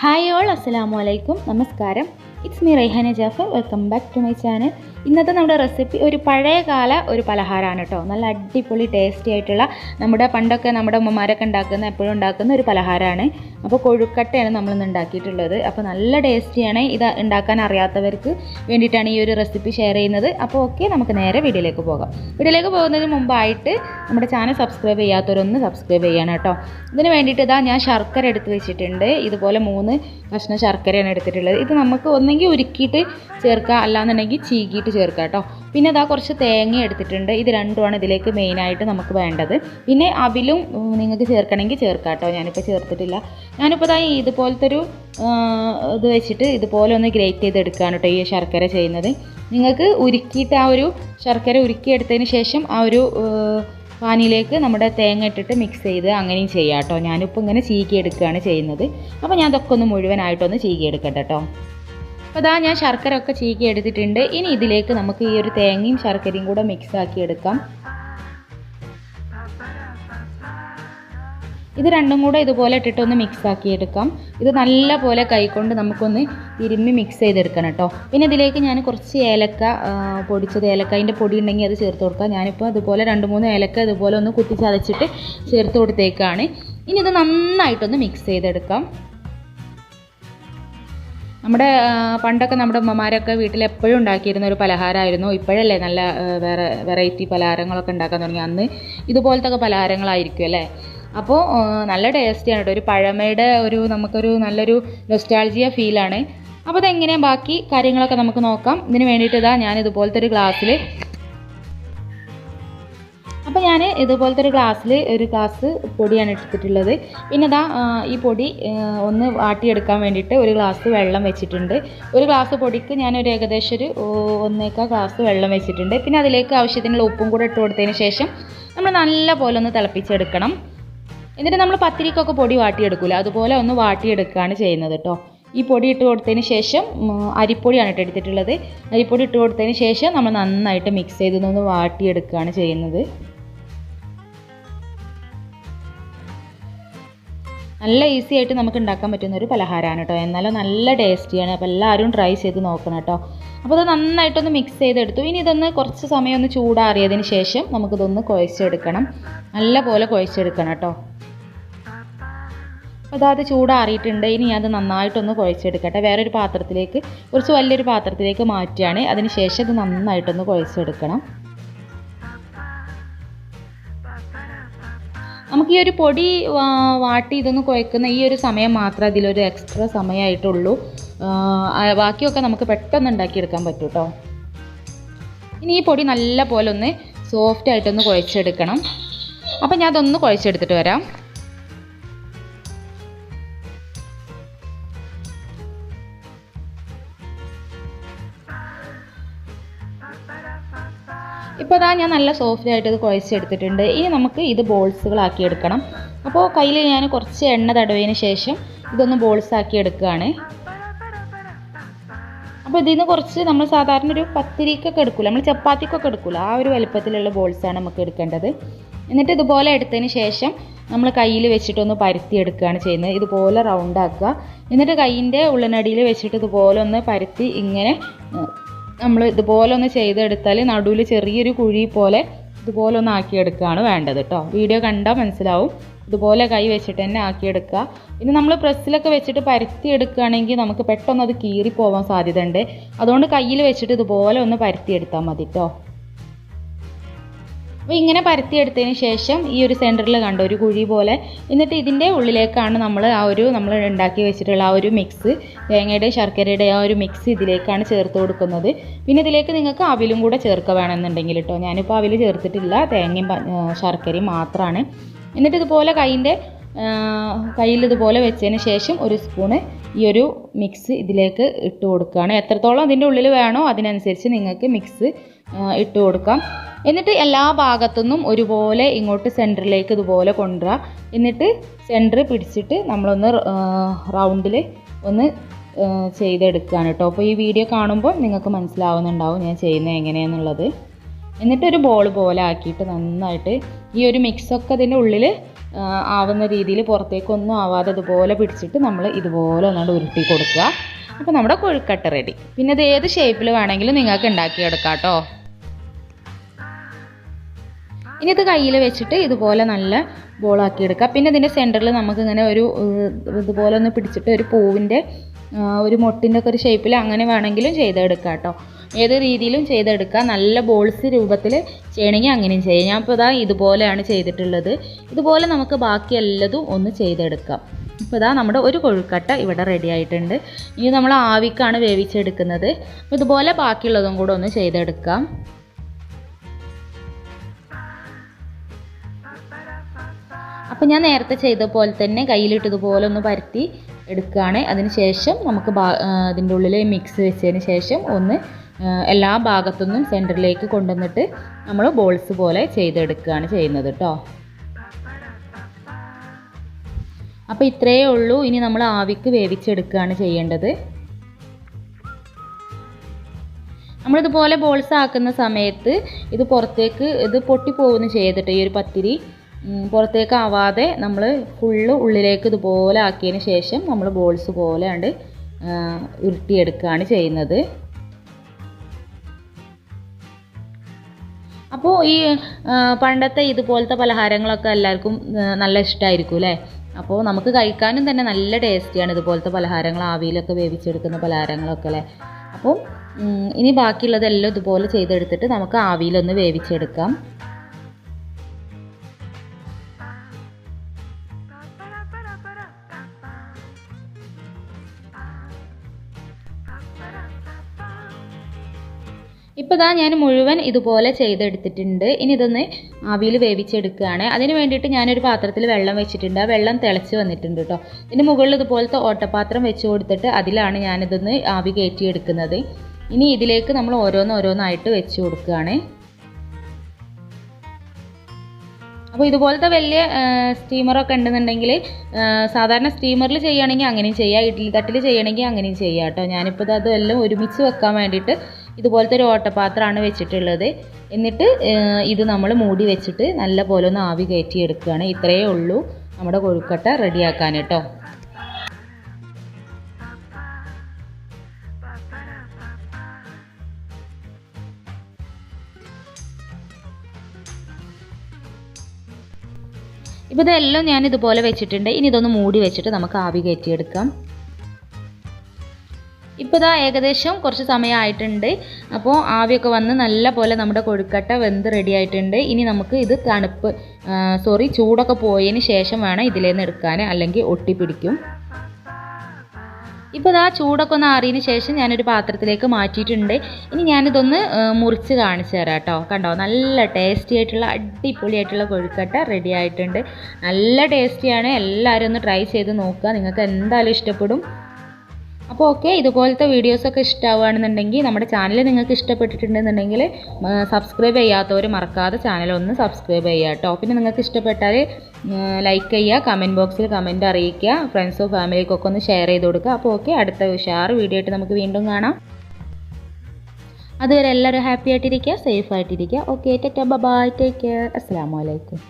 Hi all, അസ്സലാമു അലൈക്കും, നമസ്കാരം. It's me Raihana Jaffar. Welcome back to my channel. ഇന്നത്തെ നമ്മുടെ റെസിപ്പി ഒരു പഴയകാല ഒരു പലഹാരമാണ് കേട്ടോ. നല്ല അടിപൊളി ടേസ്റ്റി ആയിട്ടുള്ള നമ്മുടെ പണ്ടൊക്കെ നമ്മുടെ ഉമ്മമാരൊക്കെ ഉണ്ടാക്കുന്ന എപ്പോഴും ഉണ്ടാക്കുന്ന ഒരു പലഹാരമാണ്. അപ്പോൾ കൊഴുക്കട്ടയാണ് നമ്മളിന്ന് ഉണ്ടാക്കിയിട്ടുള്ളത്. അപ്പോൾ നല്ല ടേസ്റ്റിയാണ്. ഇത് ഉണ്ടാക്കാൻ അറിയാത്തവർക്ക് വേണ്ടിയിട്ടാണ് ഈ ഒരു റെസിപ്പി ഷെയർ ചെയ്യുന്നത്. അപ്പോൾ ഓക്കെ, നമുക്ക് നേരെ വീഡിയോയിലേക്ക് പോകാം. വീഡിയോയിലേക്ക് പോകുന്നതിന് മുമ്പായിട്ട് നമ്മുടെ ചാനൽ സബ്സ്ക്രൈബ് ചെയ്യാത്തവരൊന്ന് സബ്സ്ക്രൈബ് ചെയ്യണം കേട്ടോ. ഇതിന് വേണ്ടിയിട്ട് ഞാൻ ശർക്കര എടുത്ത് വെച്ചിട്ടുണ്ട്. ഇതുപോലെ 3 കഷ്ണം ശർക്കരയാണ് എടുത്തിട്ടുള്ളത്. ഇത് നമുക്ക് ഒന്നെങ്കിൽ ഉരുക്കിയിട്ട് ചേർക്കുക, അല്ലാന്നുണ്ടെങ്കിൽ ചീകിയിട്ട് ചേർക്കുക കേട്ടോ. പിന്നെ കുറച്ച് തേങ്ങ എടുത്തിട്ടുണ്ട്. ഇത് രണ്ടുമാണ് ഇതിലേക്ക് മെയിനായിട്ട് നമുക്ക് വേണ്ടത്. പിന്നെ അവിലും നിങ്ങൾക്ക് ചേർക്കണമെങ്കിൽ ചേർക്കാം കേട്ടോ. ഞാനിപ്പോൾ ചേർത്തിട്ടില്ല. ഞാനിപ്പോൾ ഇതുപോലത്തെ ഒരു ഇത് വെച്ചിട്ട് ഇതുപോലെ ഒന്ന് ഗ്രേറ്റ് ചെയ്തെടുക്കുകയാണ് കേട്ടോ ഈ ശർക്കര ചെയ്യുന്നത്. നിങ്ങൾക്ക് ഉരുക്കിയിട്ട് ആ ഒരു ശർക്കര ഉരുക്കിയെടുത്തതിന് ശേഷം ആ ഒരു പാനിയിലേക്ക് നമ്മുടെ തേങ്ങ ഇട്ടിട്ട് മിക്സ് ചെയ്ത് അങ്ങനെയും ചെയ്യാം കേട്ടോ. ഞാനിപ്പോൾ ഇങ്ങനെ ചീകിയെടുക്കുകയാണ് ചെയ്യുന്നത്. അപ്പോൾ ഞാൻ അതൊക്കെ ഒന്ന് മുഴുവനായിട്ടൊന്ന് ചീകിയെടുക്കട്ടെ കേട്ടോ. അപ്പോൾ ഞാൻ ശർക്കര ഒക്കെ ചീകി എടുത്തിട്ടുണ്ട്. ഇനി ഇതിലേക്ക് നമുക്ക് ഈ ഒരു തേങ്ങയും ശർക്കരയും കൂടെ മിക്സ് ആക്കി എടുക്കാം. ഇത് രണ്ടും കൂടെ ഇതുപോലെ ഇട്ടിട്ടൊന്ന് മിക്സ് ആക്കി എടുക്കാം. ഇത് നല്ല പോലെ കൈകൊണ്ട് നമുക്കൊന്ന് തിരുമ്മി മിക്സ് ചെയ്തെടുക്കണം കേട്ടോ. പിന്നെ ഇതിലേക്ക് ഞാൻ കുറച്ച് ഏലക്ക പൊടിച്ചത്, ഏലക്കായൻ്റെ പൊടി ഉണ്ടെങ്കിൽ അത് ചേർത്ത് കൊടുക്കാം. ഞാനിപ്പോൾ അതുപോലെ 2-3 ഏലക്ക ഇതുപോലെ ഒന്ന് കുത്തി ചതച്ചിട്ട് ചേർത്ത് കൊടുത്തേക്കാണ്. ഇനി ഇത് നന്നായിട്ടൊന്ന് മിക്സ് ചെയ്തെടുക്കാം. നമ്മുടെ പണ്ടൊക്കെ നമ്മുടെ ഉമ്മമാരൊക്കെ വീട്ടിൽ എപ്പോഴും ഉണ്ടാക്കിയിരുന്ന ഒരു പലഹാരമായിരുന്നു. ഇപ്പോഴല്ലേ നല്ല വേറെ വെറൈറ്റി പലഹാരങ്ങളൊക്കെ ഉണ്ടാക്കാൻ തുടങ്ങി. അന്ന് ഇതുപോലത്തെ പലഹാരങ്ങളായിരിക്കും അല്ലേ. അപ്പോൾ നല്ല ടേസ്റ്റിയാണ് കേട്ടോ. ഒരു പഴമയുടെ നമുക്കൊരു നല്ലൊരു നൊസ്റ്റാൾജിയ ഫീലാണ്. അപ്പോൾ അതെങ്ങനെയാണ് ബാക്കി കാര്യങ്ങളൊക്കെ നമുക്ക് നോക്കാം. ഇതിന് വേണ്ടിയിട്ട് ഞാൻ ഇതുപോലത്തെ ഒരു ഗ്ലാസ്സിൽ ഒരു ഗ്ലാസ് പൊടിയാണ് എടുത്തിട്ടുള്ളത്. പിന്നെ ഈ പൊടി ഒന്ന് വാട്ടിയെടുക്കാൻ വേണ്ടിയിട്ട് ഒരു ഗ്ലാസ് വെള്ളം വെച്ചിട്ടുണ്ട്. ഒരു ഗ്ലാസ് പൊടിക്ക് ഞാനൊരു ഏകദേശം ഒരു 1.25 ഗ്ലാസ് വെള്ളം വെച്ചിട്ടുണ്ട്. പിന്നെ അതിലേക്ക് ആവശ്യത്തിനുള്ള ഉപ്പും കൂടെ ഇട്ട് കൊടുത്തതിന് ശേഷം നമ്മൾ നല്ല പോലെ ഒന്ന് തിളപ്പിച്ചെടുക്കണം. എന്നിട്ട് നമ്മൾ പത്തിരിക്കൊക്കെ പൊടി വാട്ടിയെടുക്കില്ല, അതുപോലെ ഒന്ന് വാട്ടിയെടുക്കുകയാണ് ചെയ്യുന്നത് കേട്ടോ. ഈ പൊടി ഇട്ട് കൊടുത്തതിന് ശേഷം അരിപ്പൊടിയാണ് എടുത്തിട്ടുള്ളത്. അരിപ്പൊടി ഇട്ട് കൊടുത്തതിന് ശേഷം നമ്മൾ നന്നായിട്ട് മിക്സ് ചെയ്തൊന്ന് വാട്ടിയെടുക്കുകയാണ് ചെയ്യുന്നത്. നല്ല ഈസി ആയിട്ട് നമുക്ക് ഉണ്ടാക്കാൻ പറ്റുന്ന ഒരു പലഹാരമാണ് കേട്ടോ. എന്നാലും നല്ല ടേസ്റ്റിയാണ്. അപ്പോൾ എല്ലാവരും ട്രൈ ചെയ്ത് നോക്കണം കേട്ടോ. അപ്പോൾ ഇത് നന്നായിട്ടൊന്ന് മിക്സ് ചെയ്തെടുത്തു. ഇനി ഇതൊന്ന് കുറച്ച് സമയം ഒന്ന് ചൂടാറിയതിന് ശേഷം നമുക്കിതൊന്ന് കുഴച്ചെടുക്കണം. നല്ല പോലെ കുഴച്ചെടുക്കണം കേട്ടോ. അപ്പോൾ അത് ചൂടാറിയിട്ടുണ്ട്. ഇനി അത് നന്നായിട്ടൊന്ന് കുഴച്ചെടുക്കട്ടെ. വേറൊരു പാത്രത്തിലേക്ക്, കുറച്ച് വലിയൊരു പാത്രത്തിലേക്ക് മാറ്റുകയാണ്. അതിന് ശേഷം ഇത് നന്നായിട്ടൊന്ന് കുഴച്ചെടുക്കണം. നമുക്ക് ഈ ഒരു പൊടി വാട്ടി ഇതൊന്ന് കുഴക്കുന്ന ഈ ഒരു സമയം മാത്രമേ അതിലൊരു എക്സ്ട്രാ സമയമായിട്ടുള്ളൂ. ബാക്കിയൊക്കെ നമുക്ക് പെട്ടെന്ന് ഉണ്ടാക്കിയെടുക്കാൻ പറ്റും കേട്ടോ. ഇനി ഈ പൊടി നല്ല പോലെ ഒന്ന് സോഫ്റ്റായിട്ടൊന്ന് കുഴച്ചെടുക്കണം. അപ്പം ഞാൻ അതൊന്ന് കുഴച്ചെടുത്തിട്ട് വരാം. ഇപ്പോൾ ഞാൻ നല്ല സോഫ്റ്റായിട്ട് ഇത് കുഴച്ചെടുത്തിട്ടുണ്ട്. ഇനി നമുക്ക് ഇത് ബോൾസുകളാക്കി എടുക്കണം. അപ്പോൾ കയ്യിൽ ഞാൻ കുറച്ച് എണ്ണ തടവിയതിന് ശേഷം ഇതൊന്ന് ബോൾസാക്കി എടുക്കുകയാണ്. അപ്പോൾ ഇതിന് കുറച്ച് നമ്മൾ സാധാരണ ഒരു പത്തിരിക്കൊക്കെ എടുക്കില്ല, നമ്മൾ ചപ്പാത്തിക്കൊക്കെ എടുക്കില്ല, ആ ഒരു വലുപ്പത്തിലുള്ള ബോൾസാണ് നമുക്ക് എടുക്കേണ്ടത്. എന്നിട്ട് ഇതുപോലെ എടുത്തതിന് ശേഷം നമ്മൾ കയ്യിൽ വെച്ചിട്ടൊന്ന് പരത്തി എടുക്കുകയാണ് ചെയ്യുന്നത്. ഇതുപോലെ റൗണ്ടാക്കുക. എന്നിട്ട് കയ്യിൻ്റെ ഉള്ളനടിയിൽ വെച്ചിട്ട് ഇതുപോലെ ഒന്ന് പരത്തി ഇങ്ങനെ നമ്മൾ ഇതുപോലെ ഒന്ന് ചെയ്തെടുത്താൽ നടുവിൽ ചെറിയൊരു കുഴി പോലെ ഇതുപോലെ ഒന്ന് ആക്കിയെടുക്കുകയാണ് വേണ്ടത് കേട്ടോ. വീഡിയോ കണ്ടാൽ മനസ്സിലാവും. ഇതുപോലെ കൈ വെച്ചിട്ട് തന്നെ ആക്കിയെടുക്കുക. പിന്നെ നമ്മൾ പ്രസ്സിലൊക്കെ വെച്ചിട്ട് പരത്തി എടുക്കുകയാണെങ്കിൽ നമുക്ക് പെട്ടെന്ന് അത് കീറിപ്പോവാൻ സാധ്യത ഉണ്ട്. അതുകൊണ്ട് കയ്യിൽ വെച്ചിട്ട് ഇതുപോലെ ഒന്ന് പരത്തിയെടുത്താൽ മതി കേട്ടോ. അപ്പോൾ ഇങ്ങനെ പരത്തിയെടുത്തതിന് ശേഷം ഈ ഒരു സെൻറ്ററിൽ കണ്ടോ ഒരു കുഴി പോലെ. എന്നിട്ട് ഇതിൻ്റെ ഉള്ളിലേക്കാണ് നമ്മൾ നമ്മൾ ഉണ്ടാക്കി വെച്ചിട്ടുള്ള ആ ഒരു മിക്സ്, തേങ്ങയുടെ ശർക്കരയുടെ ആ ഒരു മിക്സ് ഇതിലേക്കാണ് ചേർത്ത് കൊടുക്കുന്നത്. പിന്നെ ഇതിലേക്ക് നിങ്ങൾക്ക് അവിലും കൂടെ ചേർക്കുക വേണമെന്നുണ്ടെങ്കിൽ കേട്ടോ. ഞാനിപ്പോൾ അവിൽ ചേർത്തിട്ടില്ല, തേങ്ങയും ശർക്കരയും മാത്രമാണ്. എന്നിട്ട് ഇതുപോലെ കയ്യിൽ ഇതുപോലെ വെച്ചതിന് ശേഷം ഒരു സ്പൂണ് ഈ ഒരു മിക്സ് ഇതിലേക്ക് ഇട്ട് കൊടുക്കുകയാണ്. എത്രത്തോളം അതിൻ്റെ ഉള്ളിൽ വേണോ അതിനനുസരിച്ച് നിങ്ങൾക്ക് മിക്സ് ഇട്ട് കൊടുക്കാം. എന്നിട്ട് എല്ലാ ഭാഗത്തുനിന്നും ഒരുപോലെ ഇങ്ങോട്ട് സെൻറ്ററിലേക്ക് ഇതുപോലെ കൊണ്ടുവരിക. എന്നിട്ട് സെൻറ്റർ പിടിച്ചിട്ട് നമ്മളൊന്ന് റൗണ്ടിൽ ഒന്ന് ചെയ്തെടുക്കുകയാണ് കേട്ടോ. അപ്പോൾ ഈ വീഡിയോ കാണുമ്പോൾ നിങ്ങൾക്ക് മനസ്സിലാവുന്നുണ്ടാവും ഞാൻ ചെയ്യുന്നത് എങ്ങനെയാണെന്നുള്ളത്. എന്നിട്ടൊരു ബോൾ പോലെ ആക്കിയിട്ട് നന്നായിട്ട് ഈ ഒരു മിക്സൊക്കെ അതിൻ്റെ ഉള്ളിൽ ആവുന്ന രീതിയിൽ പുറത്തേക്കൊന്നും ആവാതെ ഇതുപോലെ പിടിച്ചിട്ട് നമ്മൾ ഇതുപോലെ ഒന്നുകൊണ്ട് ഉരുട്ടി കൊടുക്കുക. അപ്പോൾ നമ്മുടെ കൊഴുക്കട്ട റെഡി. പിന്നെ ഇത് ഏത് ഷേപ്പിൽ വേണമെങ്കിലും നിങ്ങൾക്ക് ഉണ്ടാക്കിയെടുക്കാം കേട്ടോ. ഇനി ഇത് കയ്യിൽ വെച്ചിട്ട് ഇതുപോലെ നല്ല ബോളാക്കി എടുക്കുക. പിന്നെ ഇതിൻ്റെ സെൻറ്ററിൽ നമുക്കിങ്ങനെ ഒരു ഇതുപോലെ ഒന്ന് പിടിച്ചിട്ട് ഒരു പൂവിൻ്റെ ഒരു മൊട്ടിൻ്റെ ഒക്കെ ഒരു ഷേപ്പിൽ അങ്ങനെ വേണമെങ്കിലും ചെയ്തെടുക്കാം കേട്ടോ. ഏത് രീതിയിലും ചെയ്തെടുക്കുക. നല്ല ബോൾസ് രൂപത്തിൽ ചെയ്യണമെങ്കിൽ അങ്ങനെയും ചെയ്യാം. ഞാൻ ഇപ്പോൾ ഇതാ ഇതുപോലെയാണ് ചെയ്തിട്ടുള്ളത്. ഇതുപോലെ നമുക്ക് ബാക്കി എല്ലാതും ഒന്ന് ചെയ്തെടുക്കാം. ഇപ്പോൾ ഇതാ നമ്മുടെ ഒരു കൊഴുക്കട്ട ഇവിടെ റെഡി ആയിട്ടുണ്ട്. ഇനി നമ്മൾ ആവിക്കാണ് വേവിച്ചെടുക്കുന്നത്. അപ്പോൾ ഇതുപോലെ ബാക്കിയുള്ളതും കൂടെ ഒന്ന് ചെയ്തെടുക്കാം. അപ്പോൾ ഞാൻ നേരത്തെ ചെയ്ത പോലെ തന്നെ കയ്യിലിട്ട് ഇതുപോലെ ഒന്ന് പരത്തി എടുക്കുകയാണ്. അതിന് ശേഷം നമുക്ക് ഇതിൻ്റെ ഉള്ളിൽ മിക്സ് വെച്ചതിന് ശേഷം ഒന്ന് എല്ലാ ഭാഗത്തുനിന്നും സെൻറ്ററിലേക്ക് കൊണ്ടുവന്നിട്ട് നമ്മൾ ബോൾസ് പോലെ ചെയ്തെടുക്കുകയാണ് ചെയ്യുന്നത് കേട്ടോ. അപ്പോൾ ഇത്രയേ ഉള്ളൂ. ഇനി നമ്മൾ ആവിക്ക് വേവിച്ചെടുക്കുകയാണ് ചെയ്യേണ്ടത്. നമ്മളിതുപോലെ ബോൾസ് ആക്കുന്ന സമയത്ത് ഇത് പുറത്തേക്ക് ഇത് പൊട്ടിപ്പോകുന്നു ചെയ്തിട്ട് ഈ ഒരു പത്തിരി പുറത്തേക്ക് ആവാതെ നമ്മൾ ഫുള്ള് ഉള്ളിലേക്ക് ഇതുപോലെ ആക്കിയതിന് ശേഷം നമ്മൾ ബോൾസ് പോലെ ഉണ്ട് ഉരുട്ടിയെടുക്കുകയാണ് ചെയ്യുന്നത്. അപ്പോൾ ഈ പണ്ടത്തെ ഇതുപോലത്തെ പലഹാരങ്ങളൊക്കെ എല്ലാവർക്കും നല്ല ഇഷ്ടമായിരിക്കും അല്ലേ. അപ്പോൾ നമുക്ക് കഴിക്കാനും തന്നെ നല്ല ടേസ്റ്റിയാണ് ഇതുപോലത്തെ പലഹാരങ്ങൾ, ആവിയിലൊക്കെ വേവിച്ചെടുക്കുന്ന പലഹാരങ്ങളൊക്കെ അല്ലേ. അപ്പോൾ ഇനി ബാക്കിയുള്ളതെല്ലാം ഇതുപോലെ ചെയ്തെടുത്തിട്ട് നമുക്ക് ആവിയിലൊന്ന് വേവിച്ചെടുക്കാം. ഇപ്പോൾ ഇതാ ഞാൻ മുഴുവൻ ഇതുപോലെ ചെയ്തെടുത്തിട്ടുണ്ട്. ഇനി ഇതൊന്ന് ആവിയിൽ വേവിച്ചെടുക്കുകയാണ്. അതിന് വേണ്ടിയിട്ട് ഞാനൊരു പാത്രത്തിൽ വെള്ളം വെച്ചിട്ടുണ്ട്. ആ വെള്ളം തിളച്ച് വന്നിട്ടുണ്ട് കേട്ടോ. ഇതിന് മുകളിൽ ഇതുപോലത്തെ ഓട്ടപാത്രം വെച്ച് കൊടുത്തിട്ട് അതിലാണ് ഞാനിതൊന്ന് ആവി കയറ്റിയെടുക്കുന്നത്. ഇനി ഇതിലേക്ക് നമ്മൾ ഓരോന്നായിട്ട് വെച്ച് കൊടുക്കുകയാണ്. അപ്പോൾ ഇതുപോലത്തെ വലിയ സ്റ്റീമറൊക്കെ ഉണ്ടെന്നുണ്ടെങ്കിൽ സാധാരണ സ്റ്റീമറിൽ ചെയ്യുകയാണെങ്കിൽ അങ്ങനെയും ചെയ്യാം, ഇഡ്ഡലി തട്ടിൽ ചെയ്യണമെങ്കിൽ അങ്ങനെയും ചെയ്യാം കേട്ടോ. ഞാനിപ്പോൾ അതെല്ലാം ഒരുമിച്ച് വെക്കാൻ വേണ്ടിയിട്ട് ഇതുപോലത്തെ ഒരു ഓട്ടപാത്രമാണ് വെച്ചിട്ടുള്ളത്. എന്നിട്ട് ഇത് നമ്മൾ മൂടി വെച്ചിട്ട് നല്ല പോലെ ഒന്ന് ആവി കയറ്റിയെടുക്കുകയാണ്. ഇത്രയേ ഉള്ളൂ നമ്മുടെ കൊഴുക്കട്ട റെഡിയാക്കാൻ കേട്ടോ. ഇപ്പോൾ ഇതെല്ലാം ഞാൻ ഇതുപോലെ വെച്ചിട്ടുണ്ട്. ഇനി ഇതൊന്ന് മൂടി വെച്ചിട്ട് നമുക്ക് ആവി കയറ്റിയെടുക്കാം. ഇപ്പോൾ ഇതാ ഏകദേശം കുറച്ച് സമയമായിട്ടുണ്ട്. അപ്പോൾ ആവിയൊക്കെ വന്ന് നല്ല പോലെ നമ്മുടെ കൊഴുക്കട്ട വെന്ത് റെഡി ആയിട്ടുണ്ട്. ഇനി നമുക്ക് ഇത് ചൂടൊക്കെ പോയതിന് ശേഷം വേണം ഇതിലേന്ന് എടുക്കാൻ, അല്ലെങ്കിൽ ഒട്ടിപ്പിടിക്കും. ഇപ്പോൾ ഇതാ ചൂടൊക്കെ ഒന്ന് ആറിയതിന് ശേഷം ഞാനൊരു പാത്രത്തിലേക്ക് മാറ്റിയിട്ടുണ്ട്. ഇനി ഞാനിതൊന്ന് മുറിച്ച് കാണിച്ചു തരാം കേട്ടോ. കണ്ടോ, നല്ല ടേസ്റ്റി ആയിട്ടുള്ള അടിപൊളിയായിട്ടുള്ള കൊഴുക്കട്ട റെഡി ആയിട്ടുണ്ട്. നല്ല ടേസ്റ്റിയാണ്. എല്ലാവരും ഒന്ന് ട്രൈ ചെയ്ത് നോക്കുക, നിങ്ങൾക്ക് എന്തായാലും ഇഷ്ടപ്പെടും. അപ്പോൾ ഓക്കെ, ഇതുപോലത്തെ വീഡിയോസൊക്കെ ഇഷ്ടമാവുകയാണെന്നുണ്ടെങ്കിൽ നമ്മുടെ ചാനൽ നിങ്ങൾക്ക് ഇഷ്ടപ്പെട്ടിട്ടുണ്ടെന്നുണ്ടെങ്കിൽ സബ്സ്ക്രൈബ് ചെയ്യാത്തവർ മറക്കാതെ ചാനൽ ഒന്ന് സബ്സ്ക്രൈബ് ചെയ്യുക കേട്ടോ. പിന്നെ നിങ്ങൾക്ക് ഇഷ്ടപ്പെട്ടാൽ ലൈക്ക് ചെയ്യുക, കമൻറ്റ് ബോക്സിൽ കമൻറ്റ് അറിയിക്കുക, ഫ്രണ്ട്സോ ഫാമിലിക്കൊക്കെ ഒന്ന് ഷെയർ ചെയ്ത് കൊടുക്കുക. അപ്പോൾ ഓക്കെ, അടുത്ത ഉഷാറ് വീഡിയോ ആയിട്ട് നമുക്ക് വീണ്ടും കാണാം. അതുവരെ എല്ലാവരും ഹാപ്പി ആയിട്ടിരിക്കുക, സേഫ് ആയിട്ടിരിക്കുക. Okay, tata bye, take care, അസ്സലാമു അലൈക്കും.